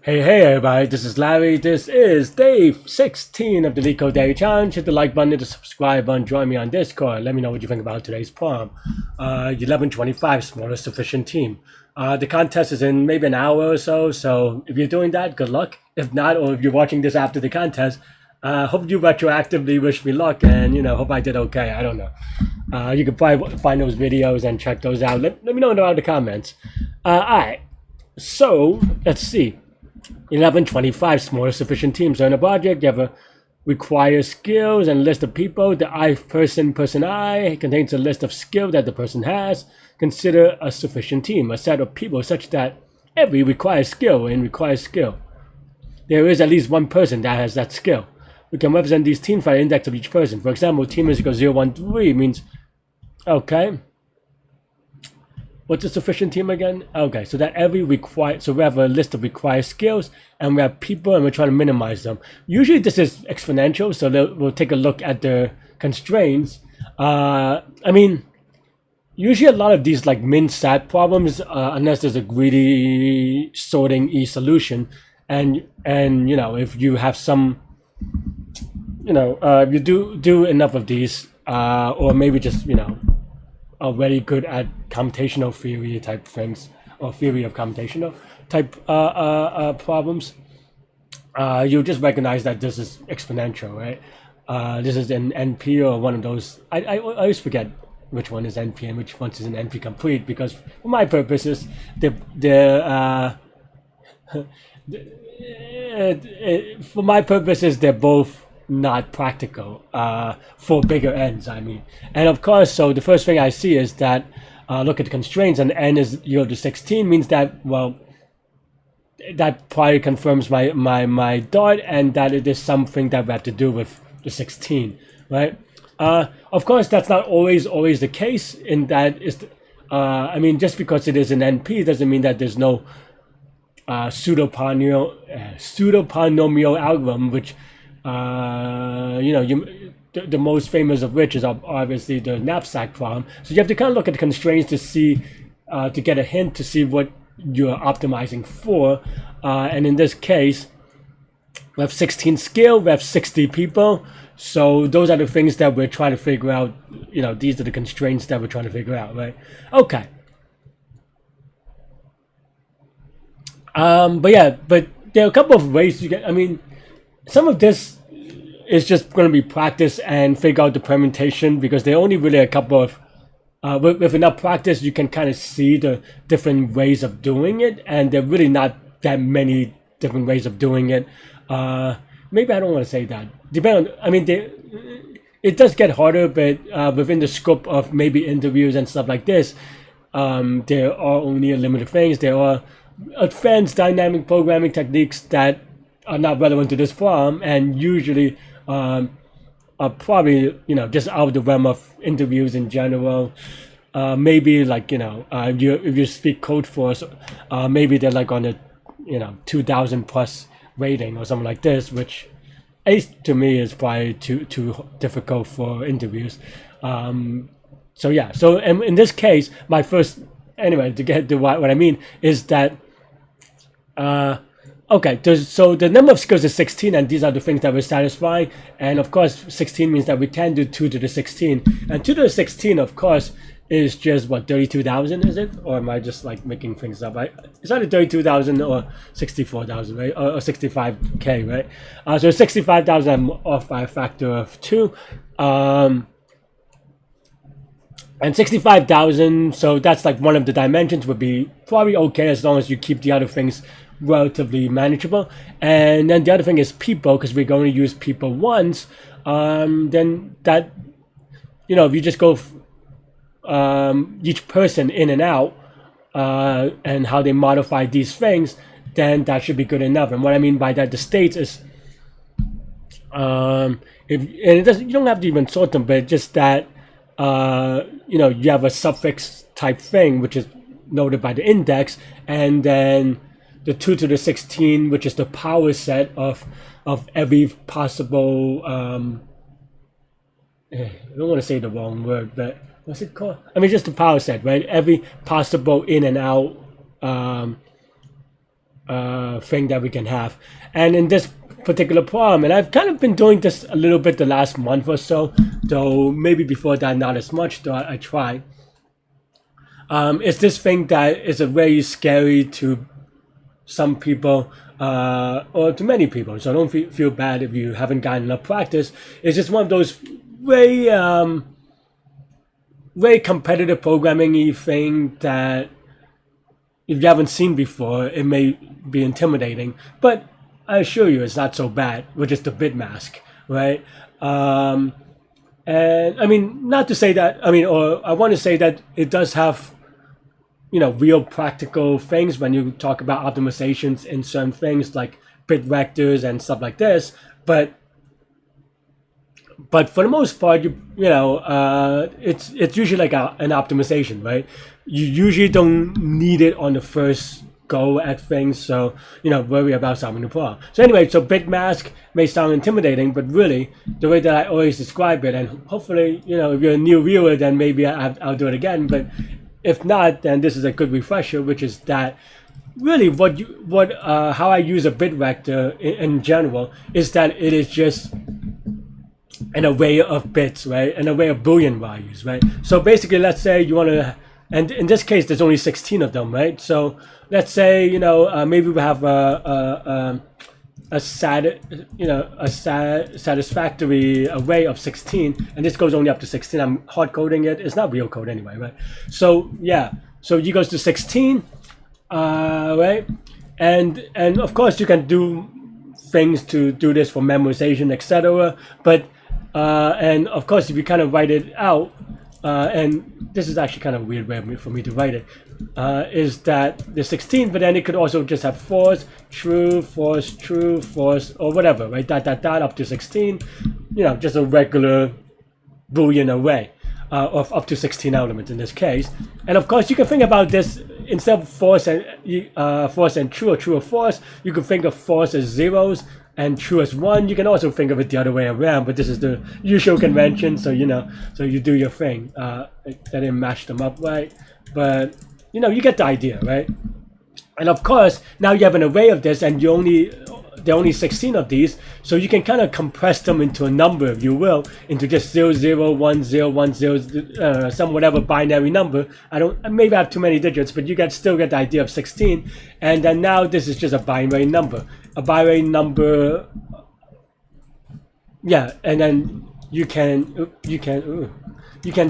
Hey everybody, this is Larry. This is day 16 of the Leetcode Daily Challenge. Hit the like button, hit the subscribe button, join me on Discord. Let me know what you think about today's poem. 1125, smallest sufficient team. The contest is in maybe an hour or so if you're doing that, good luck. If not, or if you're watching this after the contest, hope you retroactively wish me luck and, hope I did okay. I don't know. You can probably find those videos and check those out. Let me know in the comments. Alright, so let's see. 1125, smallest sufficient teams. So in a project, you have a require skills and list of people. The person I contains a list of skill that the person has. Consider a sufficient team, a set of people such that every requires skill and requires skill. There is at least one person that has that skill. We can represent these teams by the index of each person. For example, team is equal 013 means, okay. What's a sufficient team again? Okay, so that so we have a list of required skills and we have people and we're trying to minimize them. Usually this is exponential, so we'll take a look at the constraints. Usually a lot of these like min-sat problems, unless there's a greedy sorting solution, and if you have some, if you do enough of these, or maybe just already good at computational theory type things, or theory of computational type problems, you'll just recognize that this is exponential, right? This is an NP or one of those. I always forget which one is NP and which one is an NP complete, because for my purposes, they're both not practical for bigger ends, and of course, so the first thing I see is that look at the constraints, and n is equal to 16 means that, well, that probably confirms my dot, and that it is something that we have to do with the 16, right? Of course, that's not always the case. In that is, just because it is an NP doesn't mean that there's no pseudopolynomial algorithm, which the most famous of which is obviously the knapsack problem. So you have to kind of look at the constraints to see, to get a hint to see what you're optimizing for. And in this case, we have 16 skill, we have 60 people. So those are the things that we're trying to figure out. These are the constraints that we're trying to figure out, right? Okay. But there are a couple of ways you get. Some of this is just going to be practice and figure out the permutation, because there are only really a couple of, with enough practice, you can kind of see the different ways of doing it, and there are really not that many different ways of doing it. Maybe I don't want to say that. It does get harder, but within the scope of maybe interviews and stuff like this, there are only a limited things. There are advanced dynamic programming techniques that are not relevant to this problem, and usually are probably just out of the realm of interviews in general. Maybe like if you speak Codeforce, maybe they're like on a 2,000 plus rating or something like this, which at least to me is probably too difficult for interviews. So in this case, my first, anyway, to get to what I mean is that okay, so the number of skills is 16, and these are the things that we're satisfying. And of course, 16 means that we can do 2 to the 16. And 2 to the 16, of course, is just, what, 32,000, is it? Or am I just, like, making things up? It's either 32,000 or 64,000, right? Or 65K, right? So 65,000, I'm off by a factor of 2. And 65,000, so that's, like, one of the dimensions would be probably okay as long as you keep the other things relatively manageable. And then the other thing is people, because we're going to use people once. Then that, if you just go each person in and out, and how they modify these things, then that should be good enough. And what I mean by that, the states is, you don't have to even sort them, but just that, you have a suffix type thing, which is noted by the index, and then the 2 to the 16, which is the power set of every possible, I don't want to say the wrong word, but what's it called? just the power set, right? Every possible in and out thing that we can have. And in this particular problem, and I've kind of been doing this a little bit the last month or so, though maybe before that not as much, though I try. It's this thing that is a very scary to some people, or to many people, so don't feel bad if you haven't gotten enough practice. It's just one of those very very competitive programming-y thing that if you haven't seen before, it may be intimidating, but I assure you it's not so bad, which is the Bitmask, right? And I mean, not to say that, I mean, or I want to say that it does have, you know, real practical things when you talk about optimizations in certain things like bit vectors and stuff like this, but for the most part, you know, it's usually like an optimization, right? You usually don't need it on the first go at things, so you know, worry about solving the problem. So anyway, so Bitmask may sound intimidating, but really the way that I always describe it, and hopefully, you know, if you're a new viewer, then maybe I'll do it again, but if not, then this is a good refresher, which is that really how I use a bit vector in general is that it is just an array of bits, right? An array of Boolean values, right? So basically, let's say you want to, and in this case, there's only 16 of them, right? So let's say, you know, maybe we have a satisfactory array of 16, and this goes only up to 16. I'm hard coding it. It's not real code anyway, right? So yeah, so it goes to 16, right? And of course you can do things to do this for memoization, etc. But and of course, if you kind of write it out, and this is actually kind of a weird way for me to write it, is that the 16, but then it could also just have false, true, false, or whatever, right? Dot, up to 16, you know, just a regular Boolean array of up to 16 elements in this case. And of course, you can think about this instead of false and true, or true or false, you can think of false as zeros and true as 1. You can also think of it the other way around, but this is the usual convention, so you know, so you do your thing. I didn't match them up right, but you know, you get the idea, right? And of course, now you have an array of this, and there are only 16 of these, so you can kind of compress them into a number, if you will, into just 0, 0, 1, 0, 1, 0, some whatever binary number. Maybe I have too many digits, but you still get the idea of 16. And then now this is just a binary number. A binary number, yeah, and then you can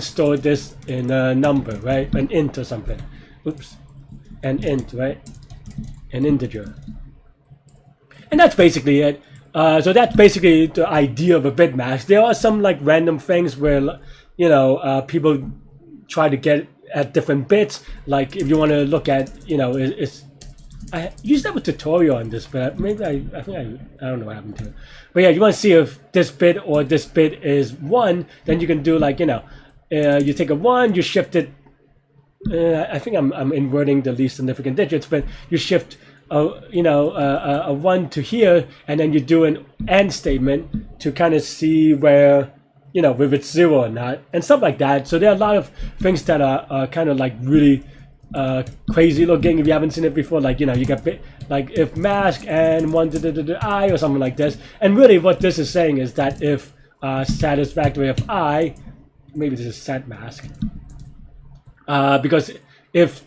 store this in a number, right? An int or something. Oops, an int, right? An integer. And that's basically it. So that's basically the idea of a Bitmask. There are some like random things where, you know, people try to get at different bits. Like if you want to look at, you know, I used to have a tutorial on this, but maybe I don't know what happened to it. But yeah, you want to see if this bit or this bit is 1, then you can do like, you know, you take a 1, you shift it. I think I'm inverting the least significant digits, but you shift a 1 to here, and then you do an AND statement to kind of see where, you know, if it's 0 or not, and stuff like that. So there are a lot of things that are kind of like really crazy looking if you haven't seen it before. Like, you know, you got like if mask and 1 I or something like this. And really what this is saying is that if satisfactory of I, maybe this is set mask, because if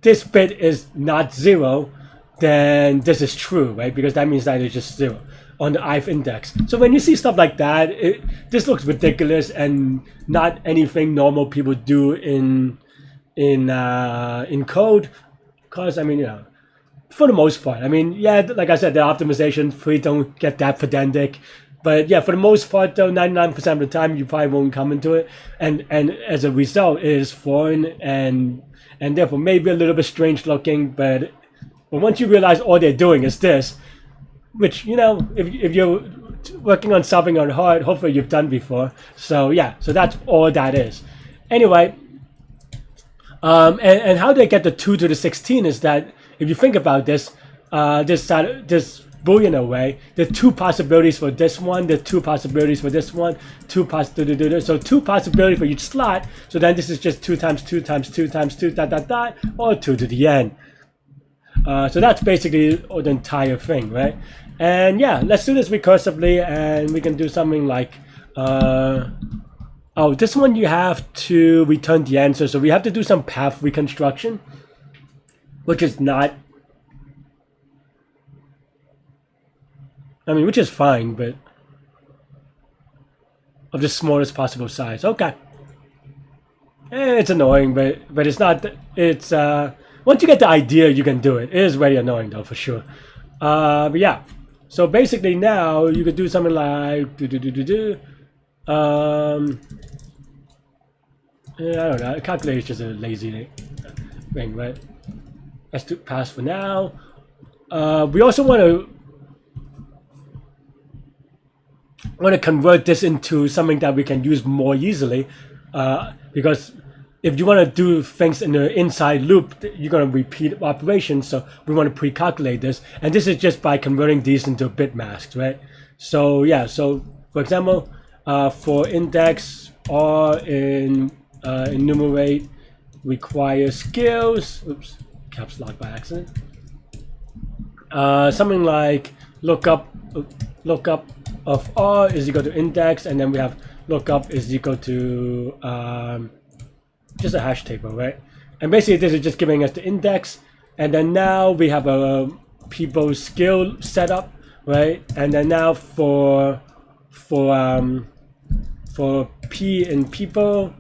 this bit is not 0, then this is true, right? Because that means that it's just 0 on the ith index. So when you see stuff like that, this looks ridiculous and not anything normal people do in code. Because I mean, you know, for the most part, I mean, yeah, like I said, the optimization please don't get that pedantic. But yeah, for the most part, though, 99% of the time, you probably won't come into it, and as a result, it is foreign and therefore maybe a little bit strange looking. But once you realize all they're doing is this, which, you know, if you're working on solving on hard, hopefully you've done before. So yeah, so that's all that is. Anyway, and how they get the 2 to the 16 is that if you think about this, this Boolean array, there are 2 possibilities for this one, there are 2 possibilities for this one, so 2 possibilities for each slot. So then this is just 2 times 2 times 2 times 2 ... or 2 to the n. So that's basically the entire thing, right? And yeah, let's do this recursively, and we can do something like, oh, this one you have to return the answer, so we have to do some path reconstruction, which is not, I mean, which is fine, but of the smallest possible size. Okay. It's annoying, but it's not, it's, once you get the idea, you can do it. It is very annoying though, for sure. But yeah, so basically now you could do something like, yeah, I don't know, calculate is just a lazy thing, right? Let's do pass for now. We also want to convert this into something that we can use more easily, because if you want to do things in the inside loop, you're going to repeat operations, so we want to pre-calculate this, and this is just by converting these into bitmasks, right? So yeah, so for example, for index or in enumerate requires skills, oops, caps lock by accident, something like lookup of R is equal to index, and then we have lookup is equal to just a hash table, right? And basically this is just giving us the index, and then now we have a people skill setup, right? And then now for P in people,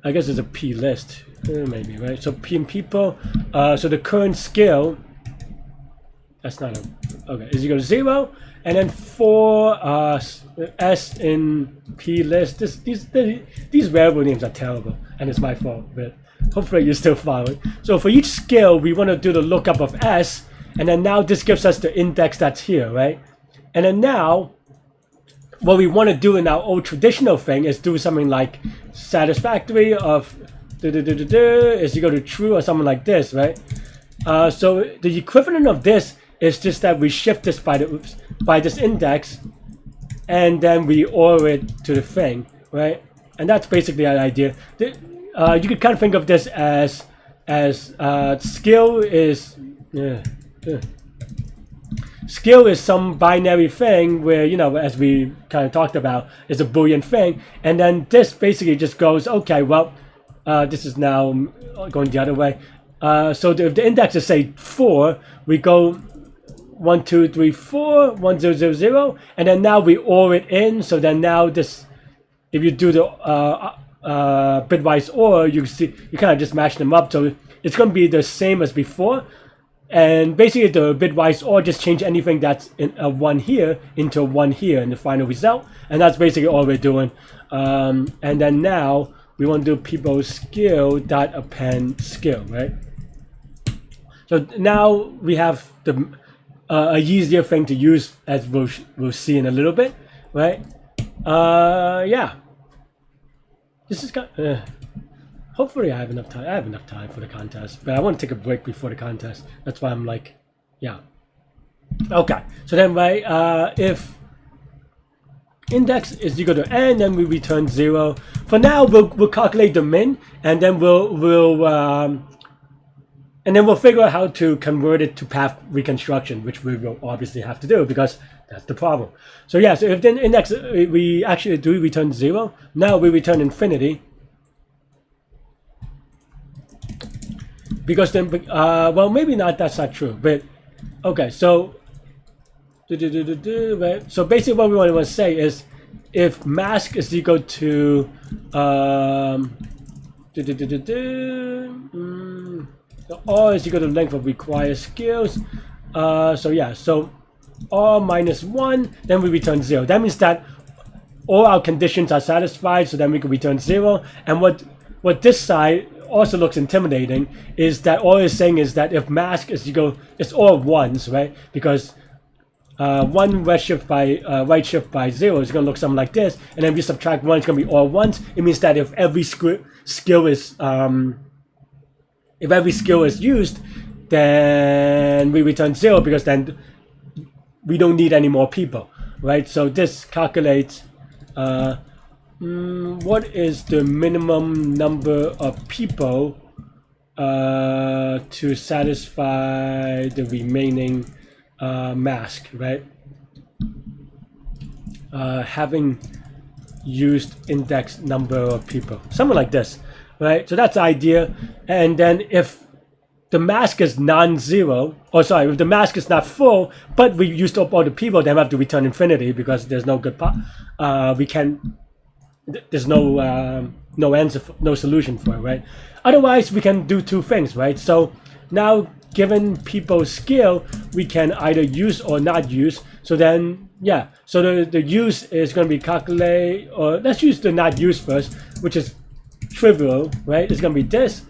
I guess it's a P list, maybe, right? So P in people, so the current skill, that's not a, okay, is equal to 0, and then for S in P list, these variable names are terrible, and it's my fault, but hopefully you're still following. So for each skill, we want to do the lookup of S, and then now this gives us the index that's here, right? And then now, what we want to do in our old traditional thing is do something like satisfactory of is equal to true or something like this, right? So the equivalent of this is just that we shift this by this index, and then we OR it to the thing, right? And that's basically the idea. You could kind of think of this as skill is skill is some binary thing where, you know, as we kind of talked about, is a Boolean thing, and then this basically just goes, okay, well, this is now going the other way. So if the index is say 4, we go 1 2 3 4 1 0 0 0, and then now we OR it in. So then now this, if you do the bitwise OR, you see you kind of just mash them up, so it's going to be the same as before. And basically the bitwise OR just change anything that's in a 1 here into a 1 here in the final result, and that's basically all we're doing. And then now we want to do people skill dot append skill, right? So now we have the a easier thing to use, as we'll see in a little bit, right? Yeah. This is hopefully I have enough time. I have enough time for the contest, but I want to take a break before the contest. That's why I'm like, yeah. Okay. So then, right, if index is equal to n, then we return 0. For now, we'll calculate the min, and then we'll figure out how to convert it to path reconstruction, which we will obviously have to do because that's the problem. So yeah, so if then index we actually do return 0, now we return infinity, because then well, maybe not, that's not true, but okay. So right, so basically what we want to say is if mask is equal to R is equal to length of required skills. So yeah, so R minus 1, then we return 0. That means that all our conditions are satisfied, so then we can return 0. And what this side also looks intimidating is that all it's saying is that if mask is equal, it's all ones, right? Because 1 right shift by 0 is going to look something like this, and then if you subtract 1, it's going to be all ones. It means that if every skill is used, then we return 0, because then we don't need any more people, right? So this calculates what is the minimum number of people to satisfy the remaining mask, right? Having used index number of people, something like this, right? So that's the idea. And then if the mask is non-zero, or sorry, if the mask is not full, but we used up all the people, then we have to return infinity because there's no good we can. There's no answer, no solution for it, right? Otherwise, we can do two things, right? So now, given people's skill, we can either use or not use. So then, yeah. So the use is going to be calculate, or let's use the not use first, which is trivial, right? It's going to be this.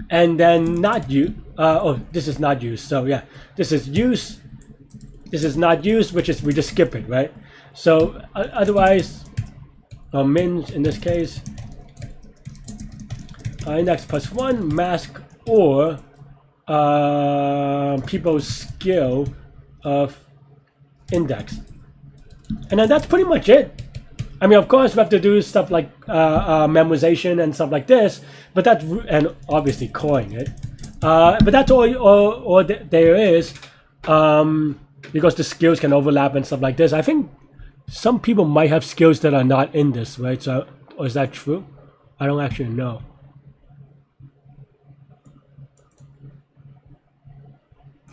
And then not use. Oh, this is not used. So yeah, this is use. This is not used, which is we just skip it, right? So otherwise, min in this case, index +1 mask or people's skill of index, and then that's pretty much it. I mean, of course, we have to do stuff like memoization and stuff like this, but that's, and obviously coin it. But that's all there is, because the skills can overlap and stuff like this. I think some people might have skills that are not in this, right? So, or is that true? I don't actually know.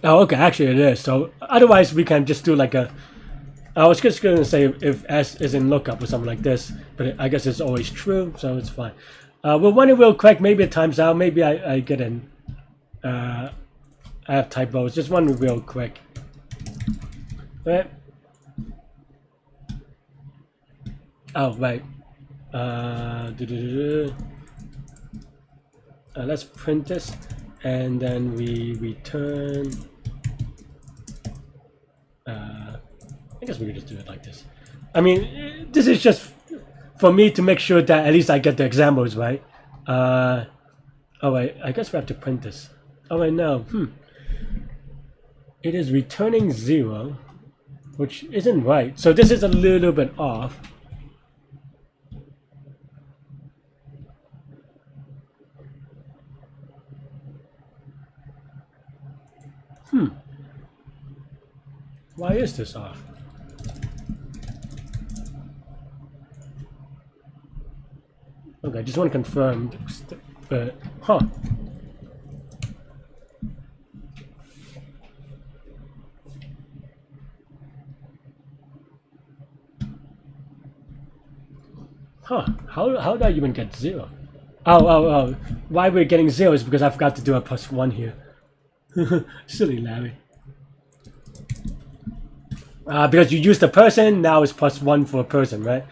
Oh, okay, actually it is. So otherwise we can just do like a, I was just going to say if S is in lookup or something like this, but I guess it's always true, so it's fine. We'll run it real quick. Maybe it times out. Maybe I get in. I have typos. Just run it real quick. Right. Oh, right. Let's print this, and then we return. I guess we could just do it like this. I mean, this is just for me to make sure that at least I get the examples right. Oh wait, I guess we have to print this. Oh wait, no. It is returning 0, which isn't right. So this is a little bit off. Why is this off? Okay, I just want to confirm, but How did I even get 0? Oh. Why we're getting 0 is because I forgot to do a +1 here. Silly Larry. Because you used a person, now it's +1 for a person, right?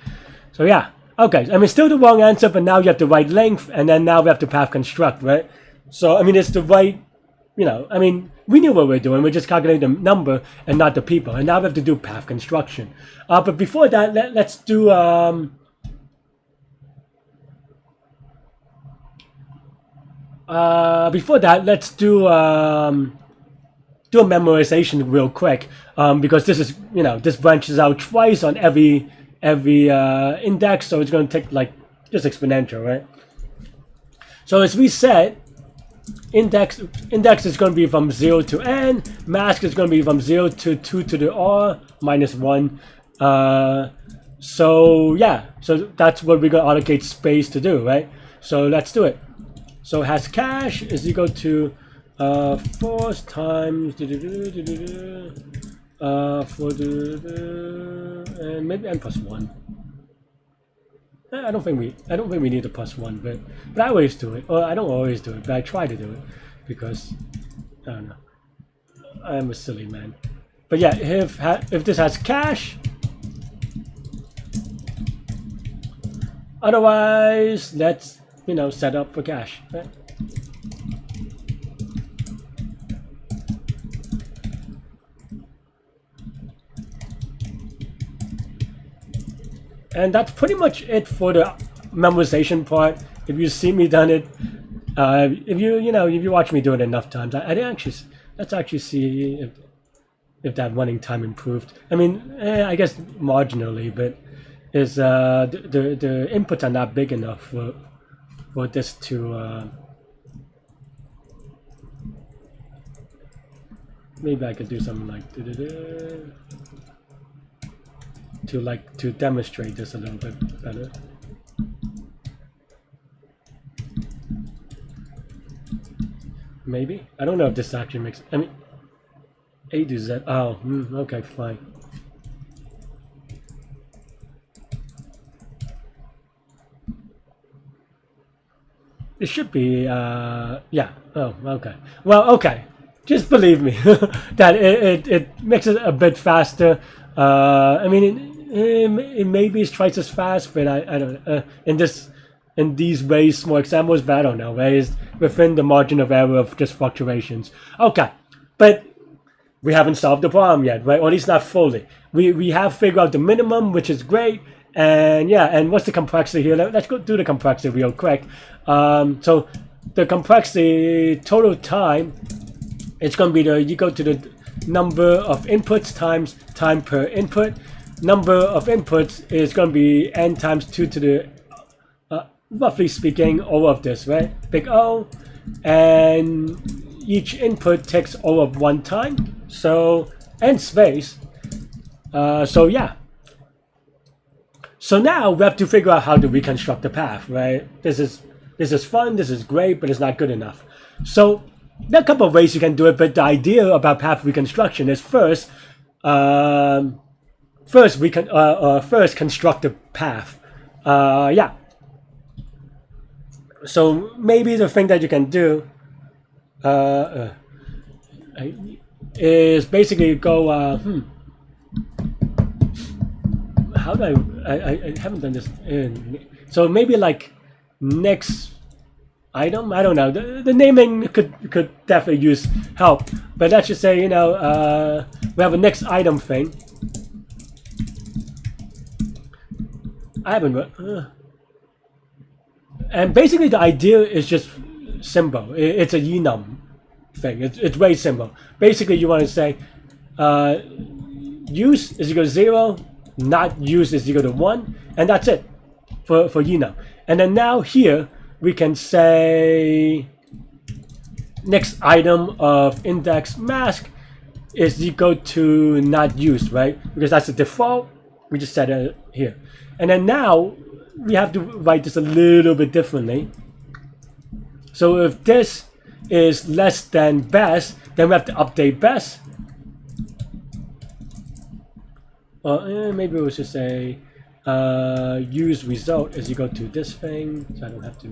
So yeah. Okay, I mean, still the wrong answer, but now you have the right length, and then now we have to path construct, right? So, I mean, it's the right, you know, I mean, we knew what we're doing. We're just calculating the number and not the people. And now we have to do path construction. But before that, let's do, do a memoization real quick, because this is, you know, this branches out twice on every index, so it's going to take like just exponential, right? So as we said, index is going to be from 0 to n, mask is going to be from 0 to 2 to the r minus 1. So yeah, so that's what we're going to allocate space to do, right? So let's do it. So has cache is equal to force times and maybe n +1. I don't think we need a +1, but I always do it. Or I don't always do it, but I try to do it because I don't know. I'm a silly man. But yeah, if this has cache, otherwise let's, you know, set up for cache, right? And that's pretty much it for the memoization part. If you see me done it, if you watch me do it enough times, let's actually see if that running time improved. I mean, I guess marginally, but is the inputs are not big enough for this to maybe I could do something like to demonstrate this a little bit better. Maybe I don't know if this actually makes. I mean, A to Z. Oh, okay, fine. It should be, yeah. Oh, okay. Well, okay. Just believe me that it makes it a bit faster. I mean, it maybe it's twice as fast, but I don't know. In these ways, small examples, but I don't know. Right? It's within the margin of error of just fluctuations. Okay, but we haven't solved the problem yet, right? Or at least not fully. We have figured out the minimum, which is great. And yeah, and what's the complexity here? Let's go through the complexity real quick. So the complexity total time, it's going to be you go to the number of inputs times time per input. Number of inputs is going to be n times 2 to the, roughly speaking, O of this, right? Big O. And each input takes O of 1 time. So n space. So yeah. So now we have to figure out how to reconstruct the path, right? This is fun, this is great, but it's not good enough. So there are a couple of ways you can do it, but the idea about path reconstruction is first construct the path. Yeah. So maybe the thing that you can do is basically go. How do I haven't done this. So maybe like next item. I don't know. The naming could definitely use help. But let's just say we have a next item thing. I haven't. And basically the idea is just simple. It's a enum thing. It's very simple. Basically you want to say use is equal to 0. Not use is equal to 1, and that's it for enum. And then now here we can say next item of index mask is equal to not used, right? Because that's the default. We just set it here. And then now we have to write this a little bit differently. So if this is less than best, then we have to update best. Maybe we'll just say use result is equal to this thing, so I don't have to.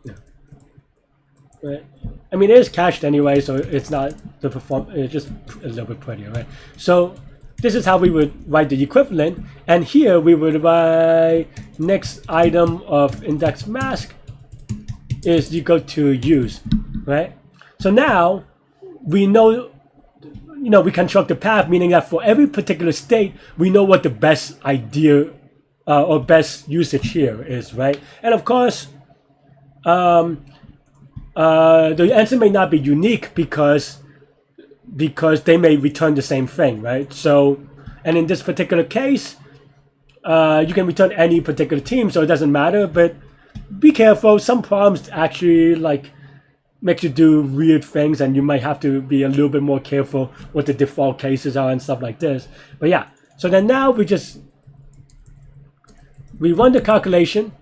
Yeah. Right. I mean, it is cached anyway, so it's not the perform. It's just a little bit prettier, right? So this is how we would write the equivalent, and here we would write next item of index mask is equal to use, right? So now we know. We construct the path, meaning that for every particular state, we know what the best idea or best usage here is, right? And of course, the answer may not be unique because they may return the same thing, right? So, and in this particular case, you can return any particular team, so it doesn't matter. But be careful. Some problems actually makes you do weird things, and you might have to be a little bit more careful what the default cases are and stuff like this. But yeah, so then now we run the calculation,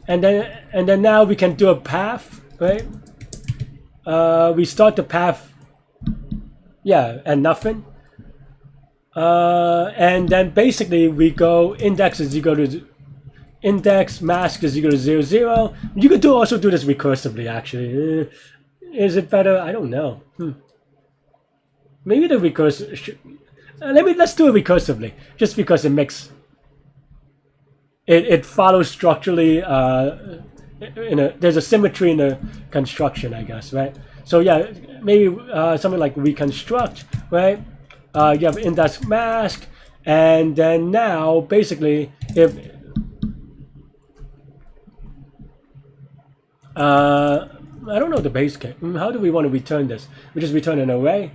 and then now we can do a path, right? We start the path, yeah, and nothing, and then basically we go index is equal to index mask is equal to 0, 0. You could also do this recursively, actually. Is it better? I don't know. Maybe the recursive. Let's do it recursively, just because it makes it follows structurally. There's a symmetry in the construction, I guess, right? So yeah, maybe something like reconstruct, right? You have index mask, and then now basically if I don't know the base case. How do we want to return this? We just return an array.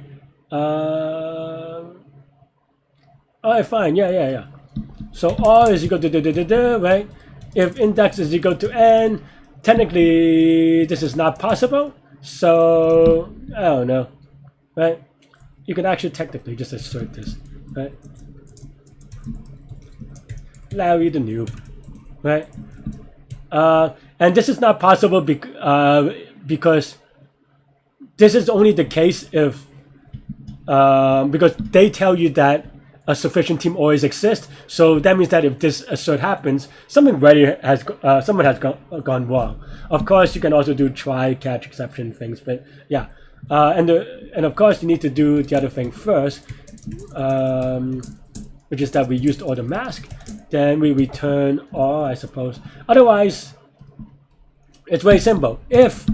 Alright, fine. Yeah. So R is equal to right? If index is equal to n, technically this is not possible. So I don't know, right? You can actually technically just assert this, right? Larry the noob, right? And this is not possible because this is only the case if because they tell you that a sufficient team always exists. So that means that if this assert happens, something someone has gone wrong. Of course, you can also do try, catch, exception things, but yeah. And of course, you need to do the other thing first, which is that we used all the mask. Then we return all, I suppose. Otherwise, it's very simple. If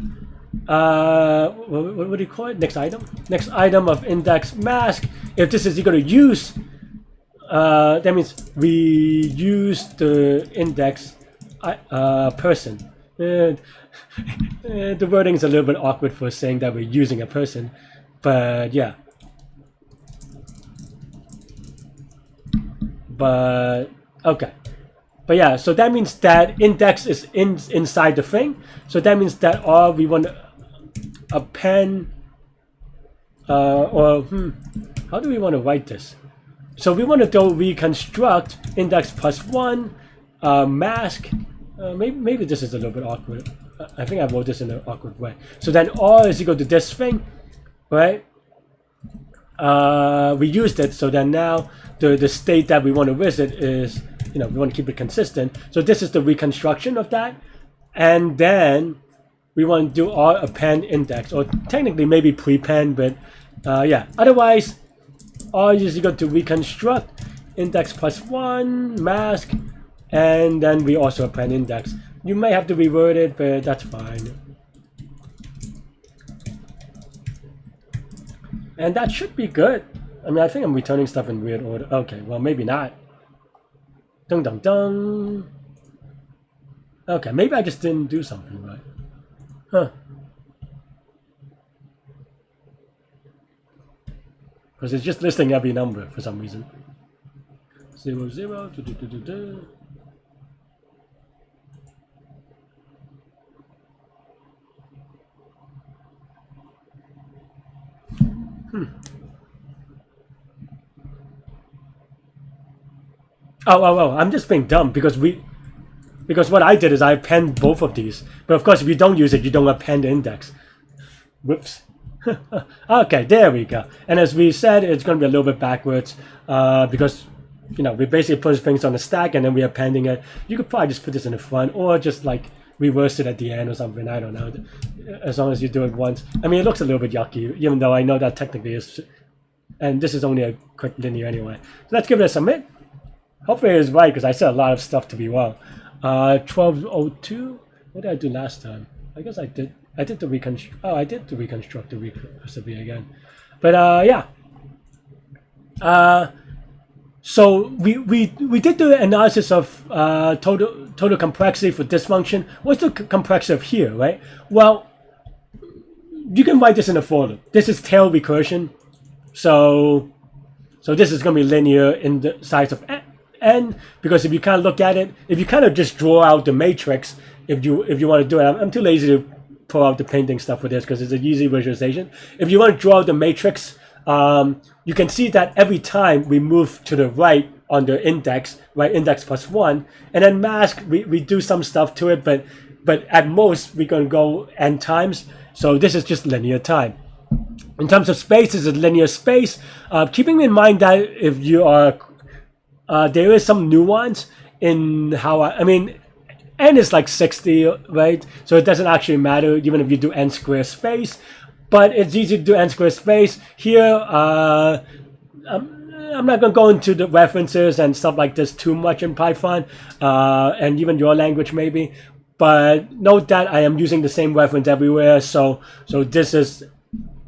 what do you call it? Next item of index mask. If this is equal to use, that means we use the index person. The wording is a little bit awkward for saying that we're using a person, but yeah. But okay. But yeah, so that means that index is inside the thing. So that means that all we want to append how do we want to write this? So we want to do reconstruct index +1 mask. Maybe this is a little bit awkward. I think I wrote this in an awkward way. So then all is equal to this thing, right? We used it, so then now the state that we want to visit is, we want to keep it consistent. So this is the reconstruction of that, and then we want to do all append index, or technically maybe prepend, but yeah. Otherwise, all is equal to reconstruct index +1 mask, and then we also append index. You may have to reword it, but that's fine. And that should be good. I mean, I think I'm returning stuff in weird order. Okay, well, maybe not. Dun dun dun. Okay, maybe I just didn't do something right. Huh. Because it's just listing every number for some reason. 0 0 2 2 2 2 2. Oh, I'm just being dumb because what I did is I append both of these. But of course, if you don't use it, you don't append the index. Whoops. Okay, there we go. And as we said, it's going to be a little bit backwards because, we basically put things on the stack and then we're appending it. You could probably just put this in the front or just like reverse it at the end or something. I don't know. As long as you do it once. I mean, it looks a little bit yucky, even though I know that technically is. And this is only a quick linear anyway. So let's give it a submit. Hopefully it's right because I said a lot of stuff to be wrong. 1202. What did I do last time? I guess I did the reconstruct. Oh, I did the reconstruct the recursive again. But yeah. So we did the analysis of total complexity for this function. What's the complexity of here, right? Well, you can write this in a folder. This is tail recursion. So this is going to be linear in the size of n, because if you kind of look at it, if you kind of just draw out the matrix, if you want to do it, I'm too lazy to pull out the painting stuff for this because it's an easy visualization. If you want to draw out the matrix, you can see that every time we move to the right on the index, right, index +1, and then mask, we do some stuff to it, but at most we're going to go n times. So this is just linear time. In terms of space, it's a linear space. Keeping in mind that if you are, there is some nuance in how I mean, n is like 60, right? So it doesn't actually matter even if you do n square space. But it's easy to do n square space. Here, I'm not going to go into the references and stuff like this too much in Python, and even your language maybe. But note that I am using the same reference everywhere. So this is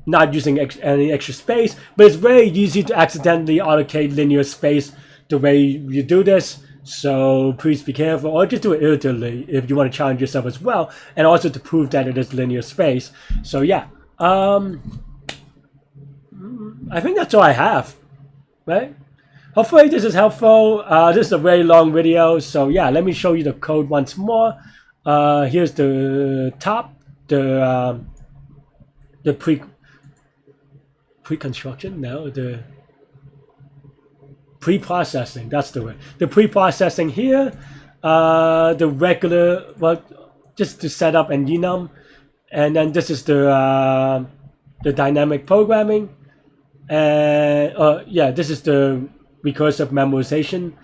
not using any extra space, but it's very easy to accidentally allocate linear space the way you do this. So please be careful, or just do it iteratively if you want to challenge yourself as well, and also to prove that it is linear space. So yeah, I think that's all I have, right? Hopefully this is helpful. This is a very long video, so yeah, let me show you the code once more. Here's the top, the pre-construction. No, the pre-processing. That's the word. The pre-processing here. The regular, well, just to set up and enum, and then this is the dynamic programming, and yeah, this is the recursive memoization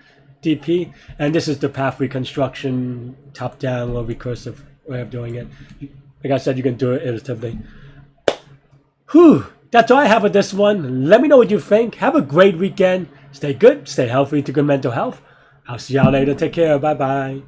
DP, and this is the path reconstruction top-down or recursive way of doing it. Like I said, you can do it iteratively. Whew, that's all I have with this one. Let me know what you think. Have a great weekend. Stay good, stay healthy to good mental health. I'll see y'all later. Take care. Bye-bye.